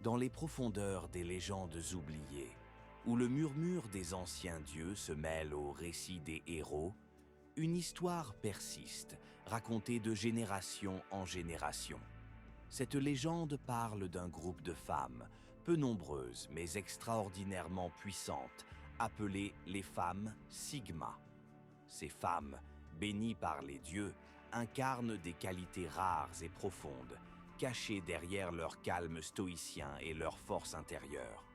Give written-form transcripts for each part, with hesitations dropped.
Dans les profondeurs des légendes oubliées, où le murmure des anciens dieux se mêle au récit des héros, une histoire persiste, racontée de génération en génération. Cette légende parle d'un groupe de femmes, peu nombreuses mais extraordinairement puissantes, appelées les femmes Sigma. Ces femmes, bénies par les dieux, incarnent des qualités rares et profondes, cachées derrière leur calme stoïcien et leur force intérieure.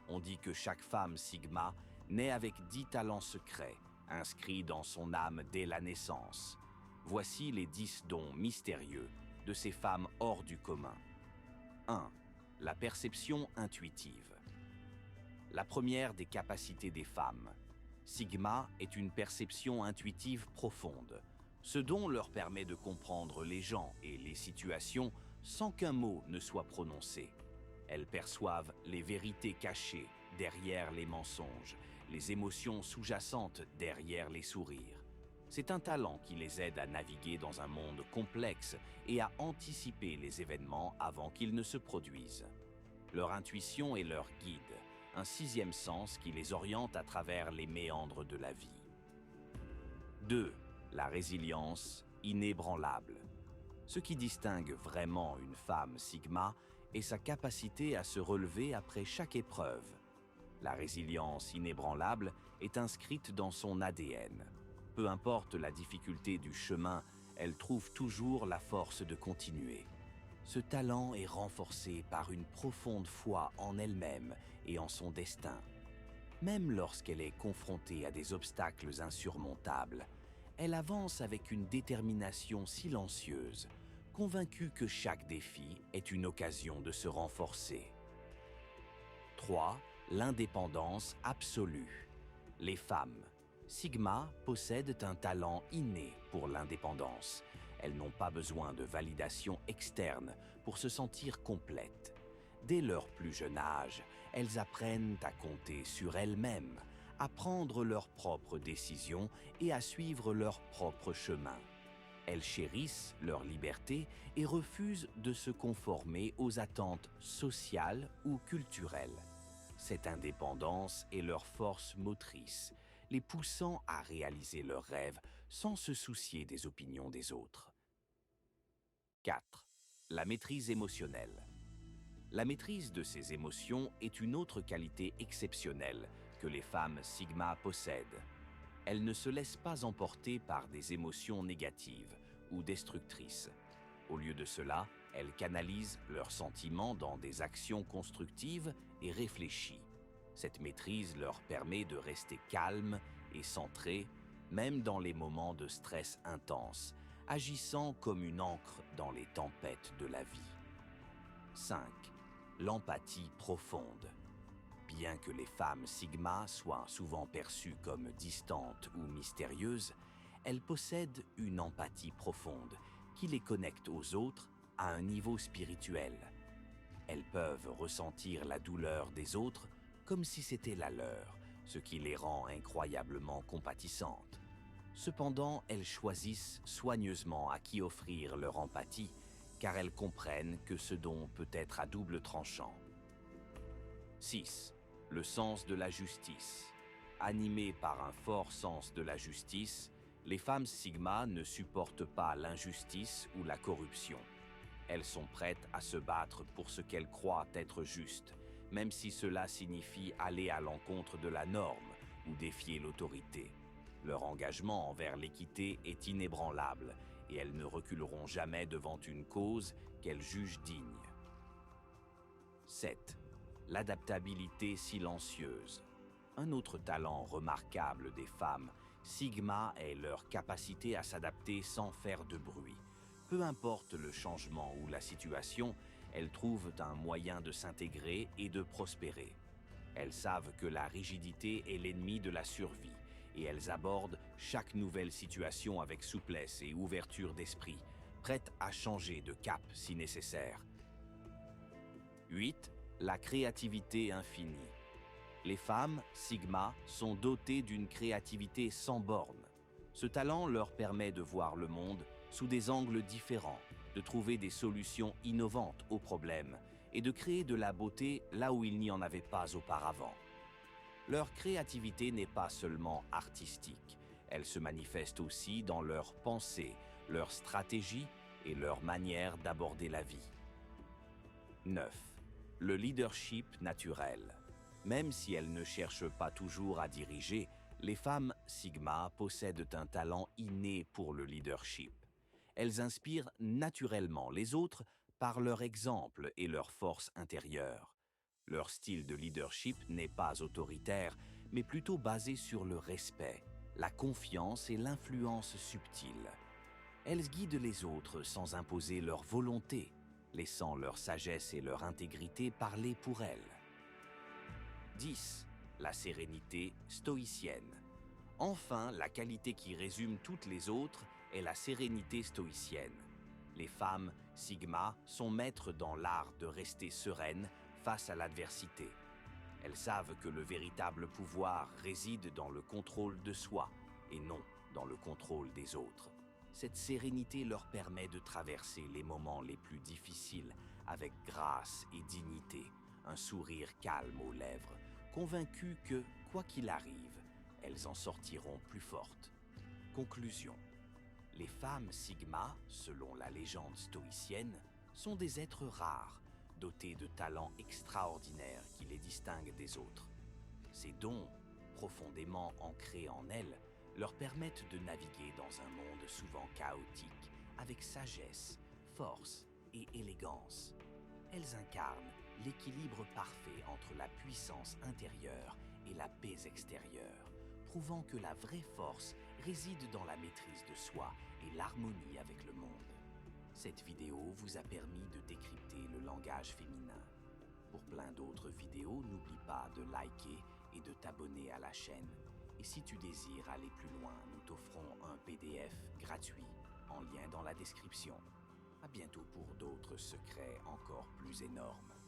On dit que chaque femme Sigma naît avec 10 talents secrets, inscrits dans son âme dès la naissance. Voici les 10 dons mystérieux de ces femmes hors du commun. 1. La perception intuitive. La première des capacités des femmes. Sigma est une perception intuitive profonde. Ce don leur permet de comprendre les gens et les situations sans qu'un mot ne soit prononcé. Elles perçoivent les vérités cachées derrière les mensonges, les émotions sous-jacentes derrière les sourires. C'est un talent qui les aide à naviguer dans un monde complexe et à anticiper les événements avant qu'ils ne se produisent. Leur intuition est leur guide, un 6e sens qui les oriente à travers les méandres de la vie. 2. La résilience inébranlable. Ce qui distingue vraiment une femme Sigma est sa capacité à se relever après chaque épreuve. La résilience inébranlable est inscrite dans son ADN. Peu importe la difficulté du chemin, elle trouve toujours la force de continuer. Ce talent est renforcé par une profonde foi en elle-même et en son destin. Même lorsqu'elle est confrontée à des obstacles insurmontables, elle avance avec une détermination silencieuse, convaincue que chaque défi est une occasion de se renforcer. 3. L'indépendance absolue. Les femmes Sigma possèdent un talent inné pour l'indépendance. Elles n'ont pas besoin de validation externe pour se sentir complètes. Dès leur plus jeune âge, elles apprennent à compter sur elles-mêmes, à prendre leurs propres décisions et à suivre leur propre chemin. Elles chérissent leur liberté et refusent de se conformer aux attentes sociales ou culturelles. Cette indépendance est leur force motrice, les poussant à réaliser leurs rêves sans se soucier des opinions des autres. 4. La maîtrise émotionnelle. La maîtrise de ses émotions est une autre qualité exceptionnelle que les femmes Sigma possèdent. Elles ne se laissent pas emporter par des émotions négatives ou destructrices. Au lieu de cela, elles canalisent leurs sentiments dans des actions constructives et réfléchies. Cette maîtrise leur permet de rester calmes et centrées, même dans les moments de stress intense, agissant comme une ancre dans les tempêtes de la vie. 5. L'empathie profonde. Bien que les femmes Sigma soient souvent perçues comme distantes ou mystérieuses, elles possèdent une empathie profonde qui les connecte aux autres à un niveau spirituel. Elles peuvent ressentir la douleur des autres comme si c'était la leur, ce qui les rend incroyablement compatissantes. Cependant, elles choisissent soigneusement à qui offrir leur empathie, car elles comprennent que ce don peut être à double tranchant. 6. Le sens de la justice. Animées par un fort sens de la justice, les femmes Sigma ne supportent pas l'injustice ou la corruption. Elles sont prêtes à se battre pour ce qu'elles croient être juste, même si cela signifie aller à l'encontre de la norme ou défier l'autorité. Leur engagement envers l'équité est inébranlable et elles ne reculeront jamais devant une cause qu'elles jugent digne. 7. L'adaptabilité silencieuse. Un autre talent remarquable des femmes Sigma est leur capacité à s'adapter sans faire de bruit. Peu importe le changement ou la situation, elles trouvent un moyen de s'intégrer et de prospérer. Elles savent que la rigidité est l'ennemi de la survie et elles abordent chaque nouvelle situation avec souplesse et ouverture d'esprit, prêtes à changer de cap si nécessaire. 8. La créativité infinie. Les femmes Sigma sont dotées d'une créativité sans bornes. Ce talent leur permet de voir le monde sous des angles différents, de trouver des solutions innovantes aux problèmes et de créer de la beauté là où il n'y en avait pas auparavant. Leur créativité n'est pas seulement artistique, elle se manifeste aussi dans leurs pensées, leurs stratégies et leur manière d'aborder la vie. 9. Le leadership naturel. Même si elles ne cherchent pas toujours à diriger, les femmes Sigma possèdent un talent inné pour le leadership. Elles inspirent naturellement les autres par leur exemple et leur force intérieure. Leur style de leadership n'est pas autoritaire, mais plutôt basé sur le respect, la confiance et l'influence subtile. Elles guident les autres sans imposer leur volonté, laissant leur sagesse et leur intégrité parler pour elles. 10. La sérénité stoïcienne. Enfin, la qualité qui résume toutes les autres est la sérénité stoïcienne. Les femmes Sigma sont maîtres dans l'art de rester sereines face à l'adversité. Elles savent que le véritable pouvoir réside dans le contrôle de soi et non dans le contrôle des autres. Cette sérénité leur permet de traverser les moments les plus difficiles avec grâce et dignité, un sourire calme aux lèvres, convaincues que, quoi qu'il arrive, elles en sortiront plus fortes. Conclusion. Les femmes Sigma, selon la légende stoïcienne, sont des êtres rares, dotés de talents extraordinaires qui les distinguent des autres. Ces dons, profondément ancrés en elles, leur permettent de naviguer dans un monde souvent chaotique, avec sagesse, force et élégance. Elles incarnent l'équilibre parfait entre la puissance intérieure et la paix extérieure, prouvant que la vraie force réside dans la maîtrise de soi et l'harmonie avec le monde. Cette vidéo vous a permis de décrypter le langage féminin. Pour plein d'autres vidéos, n'oublie pas de liker et de t'abonner à la chaîne. Et si tu désires aller plus loin, nous t'offrons un PDF gratuit en lien dans la description. À bientôt pour d'autres secrets encore plus énormes.